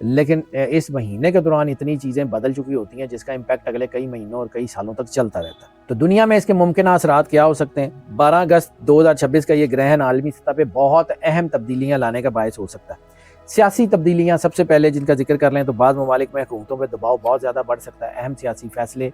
لیکن اس مہینے کے دوران اتنی چیزیں بدل چکی ہوتی ہیں جس کا امپیکٹ اگلے کئی مہینوں اور کئی سالوں تک چلتا رہتا ہے۔ تو دنیا میں اس کے ممکنہ اثرات کیا ہو سکتے ہیں؟ 12 اگست 2026 کا یہ گرہن عالمی سطح پہ بہت اہم تبدیلیاں لانے کا باعث ہو سکتا ہے۔ سیاسی تبدیلیاں سب سے پہلے جن کا ذکر کر لیں تو بعض ممالک میں حکومتوں پہ دباؤ بہت زیادہ بڑھ سکتا ہے، اہم سیاسی فیصلے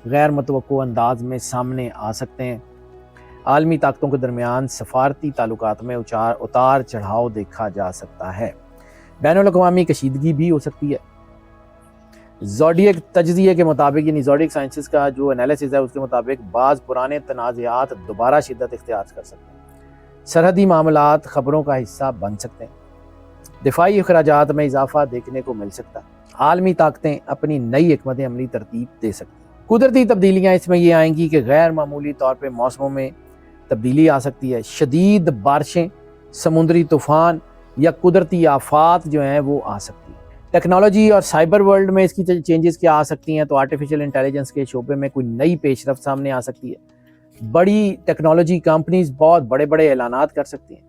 غیر متوقع انداز میں سامنے آ سکتے ہیں، عالمی طاقتوں کے درمیان سفارتی تعلقات میں اتار چڑھاؤ دیکھا جا سکتا ہے، بین الاقوامی کشیدگی بھی ہو سکتی ہے۔ زوڈیک تجزیے کے مطابق، یعنی زوڈیک سائنسز کا جو انالیسز ہے اس کے مطابق بعض پرانے تنازعات دوبارہ شدت اختیار کر سکتے ہیں، سرحدی معاملات خبروں کا حصہ بن سکتے ہیں، دفاعی اخراجات میں اضافہ دیکھنے کو مل سکتا ہے، عالمی طاقتیں اپنی نئی حکمت عملی ترتیب دے سکتی ہیں۔ قدرتی تبدیلیاں اس میں یہ آئیں گی کہ غیر معمولی طور پہ موسموں میں تبدیلی آ سکتی ہے، شدید بارشیں، سمندری طوفان یا قدرتی آفات جو ہیں وہ آ سکتی ہیں۔ ٹیکنالوجی اور سائبر ورلڈ میں اس کی چینجز کیا آ سکتی ہیں؟ تو آرٹیفیشل انٹیلیجنس کے شعبے میں کوئی نئی پیش رفت سامنے آ سکتی ہے، بڑی ٹیکنالوجی کمپنیز بہت بڑے بڑے اعلانات کر سکتی ہیں،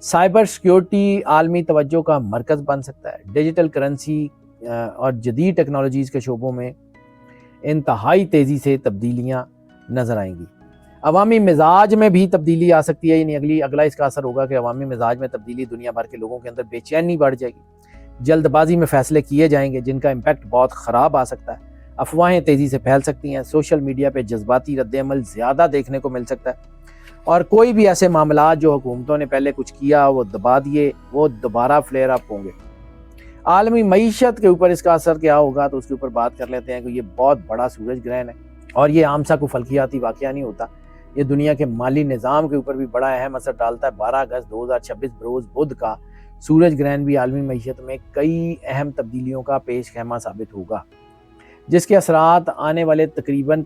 سائبر سیکیورٹی عالمی توجہ کا مرکز بن سکتا ہے، ڈیجیٹل کرنسی اور جدید ٹیکنالوجیز کے شعبوں میں انتہائی تیزی سے تبدیلیاں نظر آئیں گی۔ عوامی مزاج میں بھی تبدیلی آ سکتی ہے، یعنی اگلا اس کا اثر ہوگا کہ عوامی مزاج میں تبدیلی، دنیا بھر کے لوگوں کے اندر بے چینی بڑھ جائے گی، جلد بازی میں فیصلے کیے جائیں گے جن کا امپیکٹ بہت خراب آ سکتا ہے، افواہیں تیزی سے پھیل سکتی ہیں، سوشل میڈیا پہ جذباتی رد عمل زیادہ دیکھنے کو مل سکتا ہے، اور کوئی بھی ایسے معاملات جو حکومتوں نے پہلے کچھ کیا وہ دبا دیے وہ دوبارہ فلیئر اپ ہوں گے۔ عالمی معیشت کے اوپر اس کا اثر کیا ہوگا تو اس کے اوپر بات کر لیتے ہیں کہ یہ بہت بڑا سورج گرہن ہے اور یہ عام سا کوئی فلکیاتی واقعہ نہیں ہوتا، یہ دنیا کے مالی نظام کے اوپر بھی بڑا اہم اثر ڈالتا ہے۔ 12 اگست 2026 بروز بدھ کا سورج گرہن بھی عالمی معیشت میں کئی اہم تبدیلیوں کا پیش خیمہ ثابت ہوگا، جس کے اثرات آنے والے تقریباً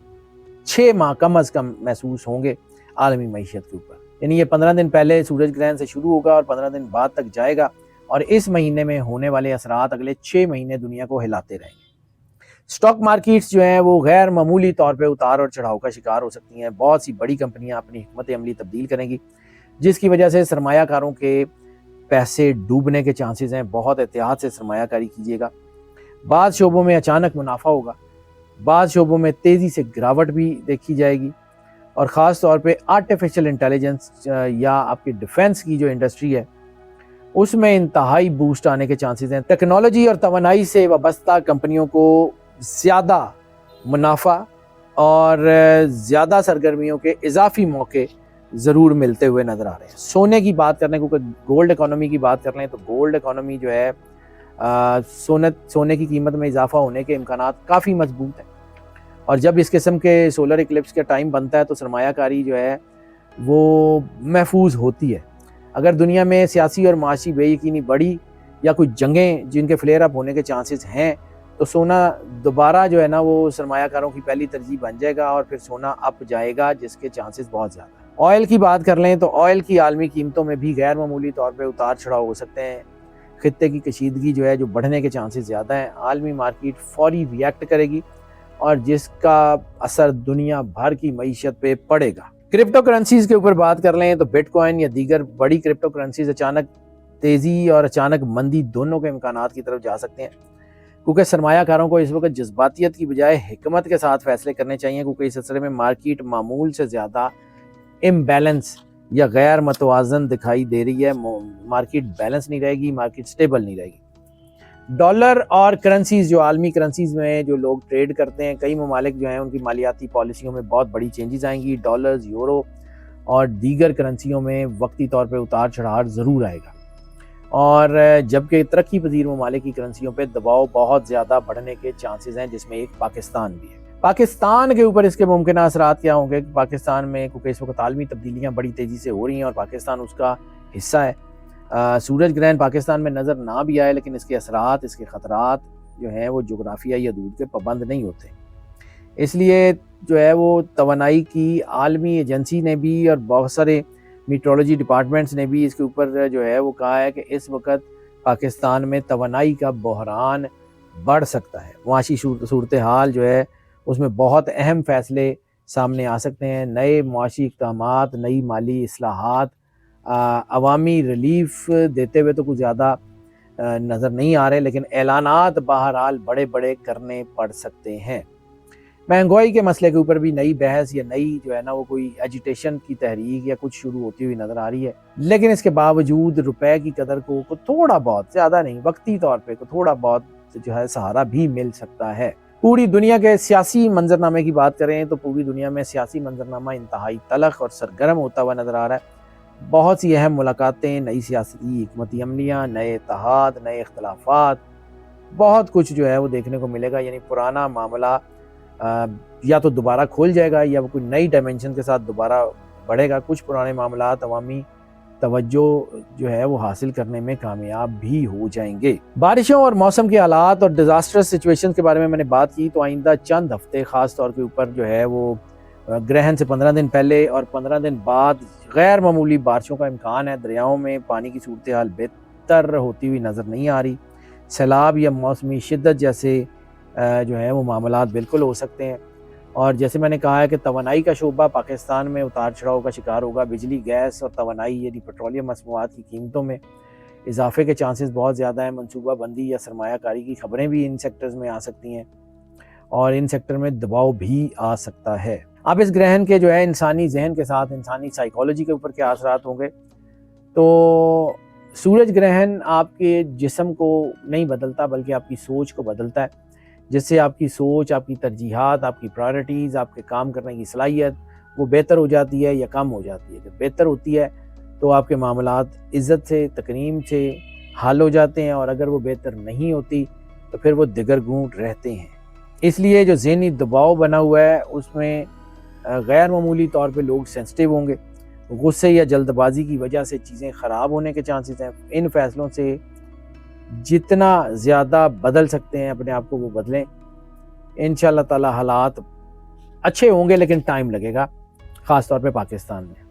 6 ماہ کم از کم محسوس ہوں گے عالمی معیشت کے اوپر۔ یعنی یہ 15 دن پہلے سورج گرہن سے شروع ہوگا اور 15 دن بعد تک جائے گا، اور اس مہینے میں ہونے والے اثرات اگلے 6 مہینے دنیا کو ہلاتے رہیں گے۔ سٹاک مارکیٹس جو ہیں وہ غیر معمولی طور پہ اتار اور چڑھاؤ کا شکار ہو سکتی ہیں، بہت سی بڑی کمپنیاں اپنی حکمت عملی تبدیل کریں گی جس کی وجہ سے سرمایہ کاروں کے پیسے ڈوبنے کے چانسز ہیں، بہت احتیاط سے سرمایہ کاری کیجیے گا۔ بعض شعبوں میں اچانک منافع ہوگا، بعض شعبوں میں تیزی سے گراوٹ بھی دیکھی جائے گی، اور خاص طور پہ آرٹیفیشل انٹیلیجنس یا آپ کی ڈیفنس کی جو انڈسٹری ہے اس میں انتہائی بوسٹ آنے کے چانسز ہیں۔ ٹیکنالوجی اور توانائی سے وابستہ کمپنیوں کو زیادہ منافع اور زیادہ سرگرمیوں کے اضافی موقع ضرور ملتے ہوئے نظر آ رہے ہیں۔ سونے کی بات کرنے کو، گولڈ اکانومی کی بات کر لیں تو گولڈ اکانومی جو ہے سونے کی قیمت میں اضافہ ہونے کے امکانات کافی مضبوط ہیں، اور جب اس قسم کے سولر اکلپس کا ٹائم بنتا ہے تو سرمایہ کاری جو ہے وہ محفوظ ہوتی ہے۔ اگر دنیا میں سیاسی اور معاشی بے یقینی بڑھی یا کوئی جنگیں جن کے فلیئر اپ ہونے کے چانسز ہیں تو سونا دوبارہ جو ہے نا وہ سرمایہ کاروں کی پہلی ترجیح بن جائے گا، اور پھر سونا اپ جائے گا جس کے چانسز بہت زیادہ ہیں۔ آئل کی بات کر لیں تو آئل کی عالمی قیمتوں میں بھی غیر معمولی طور پہ اتار چڑھاؤ ہو سکتے ہیں، خطے کی کشیدگی جو ہے جو بڑھنے کے چانسز زیادہ ہیں، عالمی مارکیٹ فوری ریئیکٹ کرے گی اور جس کا اثر دنیا بھر کی معیشت پہ پڑے گا۔ کرپٹو کرنسیز کے اوپر بات کر لیں تو بٹ کوائن یا دیگر بڑی کرپٹو کرنسیز اچانک تیزی اور اچانک مندی دونوں کے امکانات کی طرف جا سکتے ہیں، کیونکہ سرمایہ کاروں کو اس وقت جذباتیت کی بجائے حکمت کے ساتھ فیصلے کرنے چاہیے، کیونکہ اس سلسلے میں مارکیٹ معمول سے زیادہ امبیلنس یا غیر متوازن دکھائی دے رہی ہے، مارکیٹ بیلنس نہیں رہے گی، مارکیٹ سٹیبل نہیں رہے گی۔ ڈالر اور کرنسیز، جو عالمی کرنسیز میں جو لوگ ٹریڈ کرتے ہیں، کئی ممالک جو ہیں ان کی مالیاتی پالیسیوں میں بہت بڑی چینجز آئیں گی، ڈالرز، یورو اور دیگر کرنسیوں میں وقتی طور پہ اتار چڑھاؤ ضرور آئے گا، اور جبکہ ترقی پذیر ممالک کی کرنسیوں پہ دباؤ بہت زیادہ بڑھنے کے چانسز ہیں، جس میں ایک پاکستان بھی ہے۔ پاکستان کے اوپر اس کے ممکنہ اثرات کیا ہوں گے کہ پاکستان میں، کیونکہ اس وقت عالمی تبدیلیاں بڑی تیزی سے ہو رہی ہیں اور پاکستان اس کا حصہ ہے، سورج گرہن پاکستان میں نظر نہ بھی آئے لیکن اس کے اثرات، اس کے خطرات جو ہیں وہ جغرافیائی حدود کے پابند نہیں ہوتے، اس لیے جو ہے وہ توانائی کی عالمی ایجنسی نے بھی اور بہت سارے میٹرولوجی ڈپارٹمنٹس نے بھی اس کے اوپر جو ہے وہ کہا ہے کہ اس وقت پاکستان میں توانائی کا بحران بڑھ سکتا ہے، معاشی صورتحال جو ہے اس میں بہت اہم فیصلے سامنے آ سکتے ہیں، نئے معاشی اقدامات، نئی مالی اصلاحات، عوامی ریلیف دیتے ہوئے تو کچھ زیادہ نظر نہیں آ رہے، لیکن اعلانات بہرحال بڑے بڑے کرنے پڑ سکتے ہیں۔ مہنگائی کے مسئلے کے اوپر بھی نئی بحث یا نئی جو ہے نا وہ کوئی ایجیٹیشن کی تحریک یا کچھ شروع ہوتی ہوئی نظر آ رہی ہے، لیکن اس کے باوجود روپے کی قدر کو تھوڑا بہت، زیادہ نہیں، وقتی طور پہ تھوڑا بہت جو ہے سہارا بھی مل سکتا ہے۔ پوری دنیا کے سیاسی منظرنامے کی بات کریں تو پوری دنیا میں سیاسی منظرنامہ انتہائی تلخ اور سرگرم ہوتا ہوا نظر آ رہا ہے۔ بہت سی اہم ملاقاتیں، نئی سیاسی حکمت عملیاں، نئے اتحاد، نئے اختلافات، بہت کچھ جو ہے وہ دیکھنے کو ملے گا۔ یعنی پرانا معاملہ یا تو دوبارہ کھول جائے گا یا وہ کوئی نئی ڈائمنشن کے ساتھ دوبارہ بڑھے گا۔ کچھ پرانے معاملات عوامی توجہ جو ہے وہ حاصل کرنے میں کامیاب بھی ہو جائیں گے۔ بارشوں اور موسم کے حالات اور ڈیزاسٹر سچویشن کے بارے میں نے بات کی، تو آئندہ چند ہفتے خاص طور کے اوپر جو ہے وہ گرہن سے 15 دن پہلے اور 15 دن بعد غیر معمولی بارشوں کا امکان ہے۔ دریاؤں میں پانی کی صورتحال بہتر ہوتی ہوئی نظر نہیں آ رہی۔ سیلاب یا موسمی شدت جیسے جو ہے وہ معاملات بالکل ہو سکتے ہیں۔ اور جیسے میں نے کہا ہے کہ توانائی کا شعبہ پاکستان میں اتار چڑھاؤ کا شکار ہوگا۔ بجلی، گیس اور توانائی یعنی پیٹرولیم مصنوعات کی قیمتوں میں اضافے کے چانسز بہت زیادہ ہیں۔ منصوبہ بندی یا سرمایہ کاری کی خبریں بھی ان سیکٹرز میں آ سکتی ہیں اور ان سیکٹر میں دباؤ بھی آ سکتا ہے۔ اب اس گرہن کے جو ہے انسانی ذہن کے ساتھ انسانی سائیکالوجی کے اوپر کیا اثرات ہوں گے؟ تو سورج گرہن آپ کے جسم کو نہیں بدلتا بلکہ آپ کی سوچ کو بدلتا ہے، جس سے آپ کی سوچ، آپ کی ترجیحات، آپ کی پرائرٹیز، آپ کے کام کرنے کی صلاحیت وہ بہتر ہو جاتی ہے یا کم ہو جاتی ہے۔ جب بہتر ہوتی ہے تو آپ کے معاملات عزت سے، تکریم سے حل ہو جاتے ہیں، اور اگر وہ بہتر نہیں ہوتی تو پھر وہ دگرگوں رہتے ہیں۔ اس لیے جو ذہنی دباؤ بنا ہوا ہے اس میں غیر معمولی طور پہ لوگ سینسٹیو ہوں گے۔ غصے یا جلد بازی کی وجہ سے چیزیں خراب ہونے کے چانسز ہیں۔ ان فیصلوں سے جتنا زیادہ بدل سکتے ہیں اپنے آپ کو وہ بدلیں۔ انشاءاللہ تعالی حالات اچھے ہوں گے، لیکن ٹائم لگے گا، خاص طور پہ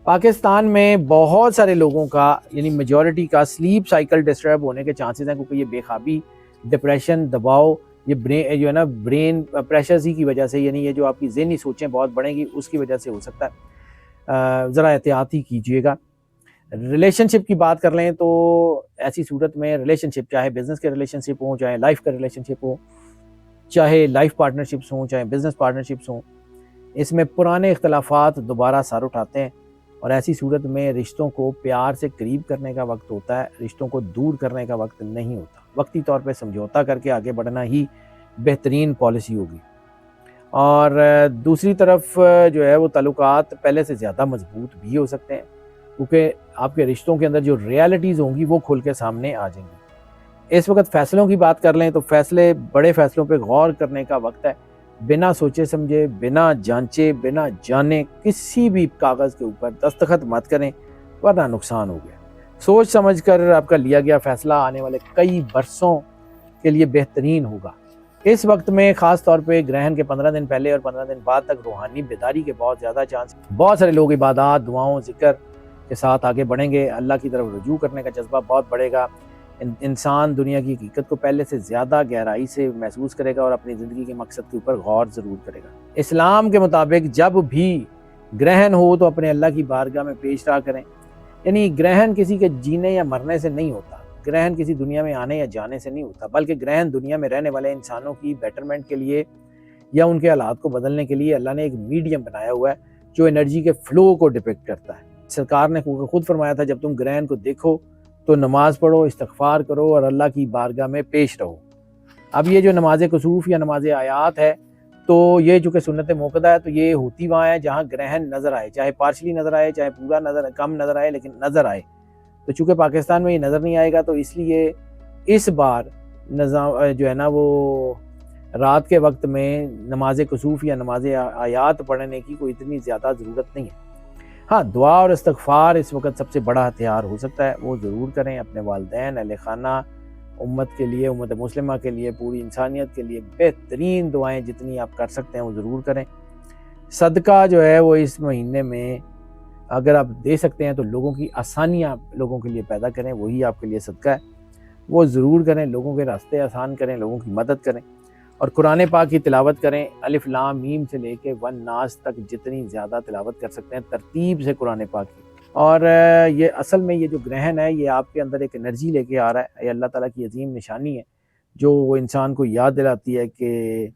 پاکستان میں بہت سارے لوگوں کا یعنی میجورٹی کا سلیپ سائیکل ڈسٹرب ہونے کے چانسز ہیں، کیونکہ یہ بے خوابی، ڈپریشن، دباؤ، یہ جو ہے نا برین پریشرز ہی کی وجہ سے، یعنی یہ جو آپ کی ذہنی سوچیں بہت بڑھیں گی اس کی وجہ سے ہو سکتا ہے۔ ذرا احتیاطی کیجیے گا۔ ریلیشن شپ کی بات کر لیں تو ایسی صورت میں ریلیشن شپ، چاہے بزنس کے ریلیشن شپ ہوں، چاہے لائف کا ریلیشن شپ ہو، چاہے لائف پارٹنرشپس ہوں، چاہے بزنس پارٹنرشپس ہوں، اس میں پرانے اختلافات دوبارہ سر اٹھاتے ہیں، اور ایسی صورت میں رشتوں کو پیار سے قریب کرنے کا وقت ہوتا ہے، رشتوں کو دور کرنے کا وقت نہیں ہوتا۔ وقتی طور پہ سمجھوتا کر کے آگے بڑھنا ہی بہترین پالیسی ہوگی۔ اور دوسری طرف جو ہے وہ تعلقات پہلے سے زیادہ مضبوط بھی ہو سکتے ہیں، کیونکہ آپ کے رشتوں کے اندر جو ریالٹیز ہوں گی وہ کھل کے سامنے آ جائیں گی۔ اس وقت فیصلوں کی بات کر لیں تو بڑے فیصلوں پہ غور کرنے کا وقت ہے۔ بنا سوچے سمجھے، بنا جانچے، بنا جانے کسی بھی کاغذ کے اوپر دستخط مت کریں، ورنہ نقصان ہو گیا۔ سوچ سمجھ کر آپ کا لیا گیا فیصلہ آنے والے کئی برسوں کے لیے بہترین ہوگا۔ اس وقت میں خاص طور پہ گرہن کے 15 دن پہلے اور 15 دن بعد تک روحانی بیداری کے بہت زیادہ چانس، بہت سارے لوگ عبادات، دعاؤں، ذکر کے ساتھ آگے بڑھیں گے۔ اللہ کی طرف رجوع کرنے کا جذبہ بہت بڑھے گا۔ انسان دنیا کی حقیقت کو پہلے سے زیادہ گہرائی سے محسوس کرے گا اور اپنی زندگی کے مقصد کے اوپر غور ضرور کرے گا۔ اسلام کے مطابق جب بھی گرہن ہو تو اپنے اللہ کی بارگاہ میں پیش رہا کریں۔ یعنی گرہن کسی کے جینے یا مرنے سے نہیں ہوتا، گرہن کسی دنیا میں آنے یا جانے سے نہیں ہوتا، بلکہ گرہن دنیا میں رہنے والے انسانوں کی بیٹرمنٹ کے لیے یا ان کے حالات کو بدلنے کے لیے اللہ نے ایک میڈیم بنایا ہوا ہے جو انرجی کے فلو کو ڈپکٹ کرتا ہے۔ سرکار نے خود فرمایا تھا، جب تم گرہن کو دیکھو تو نماز پڑھو، استغفار کرو اور اللہ کی بارگاہ میں پیش رہو۔ اب یہ جو نماز کسوف یا نماز آیات ہے، تو یہ چونکہ سنت موقدہ ہے تو یہ ہوتی وہاں ہے جہاں گرہن نظر آئے، چاہے پارشلی نظر آئے، چاہے پورا کم نظر آئے، لیکن نظر آئے۔ تو چونکہ پاکستان میں یہ نظر نہیں آئے گا تو اس لیے اس بار نظام جو ہے نا وہ رات کے وقت میں نماز کسوف یا نماز آیات پڑھنے کی کوئی اتنی زیادہ ضرورت نہیں ہے۔ ہاں، دعا اور استغفار اس وقت سب سے بڑا ہتھیار ہو سکتا ہے، وہ ضرور کریں اپنے والدین، اہل خانہ، امت کے لیے، امت مسلمہ کے لیے، پوری انسانیت کے لیے بہترین دعائیں جتنی آپ کر سکتے ہیں وہ ضرور کریں۔ صدقہ جو ہے وہ اس مہینے میں اگر آپ دے سکتے ہیں تو لوگوں کی آسانیاں لوگوں کے لیے پیدا کریں، وہی آپ کے لیے صدقہ ہے، وہ ضرور کریں۔ لوگوں کے راستے آسان کریں، لوگوں کی مدد کریں، اور قرآن پاک کی تلاوت کریں۔ الف لام میم سے لے کے ون ناس تک جتنی زیادہ تلاوت کر سکتے ہیں ترتیب سے قرآن پاک کی، اور یہ اصل میں یہ جو گرہن ہے یہ آپ کے اندر ایک انرجی لے کے آ رہا ہے، یہ اللہ تعالیٰ کی عظیم نشانی ہے جو انسان کو یاد دلاتی ہے کہ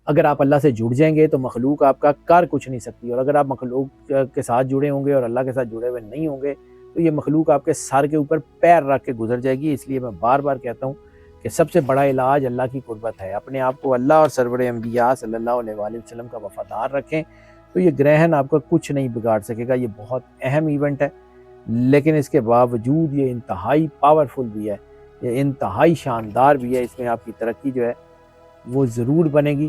اگر آپ اللہ سے جڑ جائیں گے تو مخلوق آپ کا کر کچھ نہیں سکتی، اور اگر آپ مخلوق کے ساتھ جڑے ہوں گے اور اللہ کے ساتھ جڑے ہوئے نہیں ہوں گے تو یہ مخلوق آپ کے سر کے اوپر پیر رکھ کے گزر جائے گی۔ اس لیے میں بار بار کہتا ہوں کہ سب سے بڑا علاج اللہ کی قربت ہے، اپنے آپ کو اللہ اور سرور انبیاء صلی اللہ علیہ وآلہ وسلم کا وفادار رکھیں تو یہ گرہن آپ کا کچھ نہیں بگاڑ سکے گا۔ یہ بہت اہم ایونٹ ہے، لیکن اس کے باوجود یہ انتہائی پاورفل بھی ہے، یہ انتہائی شاندار بھی ہے، اس میں آپ کی ترقی جو ہے وہ ضرور بنے گی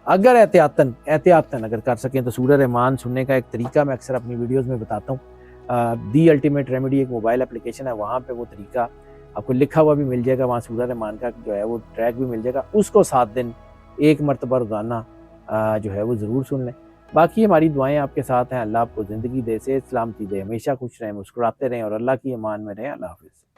اگر احتیاطاً اگر کر سکیں تو۔ سورہ رحمان سننے کا ایک طریقہ میں اکثر اپنی ویڈیوز میں بتاتا ہوں، دی الٹیمیٹ ریمیڈی ایک موبائل اپلیکیشن ہے، وہاں پہ وہ طریقہ آپ کو لکھا ہوا بھی مل جائے گا، وہاں سورہ رحمان کا جو ہے وہ ٹریک بھی مل جائے گا، اس کو 7 دن 1 مرتبہ روزانہ جو ہے وہ ضرور سن لیں۔ باقی ہماری دعائیں آپ کے ساتھ ہیں، اللہ آپ کو زندگی دے، صحت سلامتی دے، ہمیشہ خوش رہیں، مسکراتے رہیں اور اللہ کی امان میں رہیں۔ اللہ حافظ۔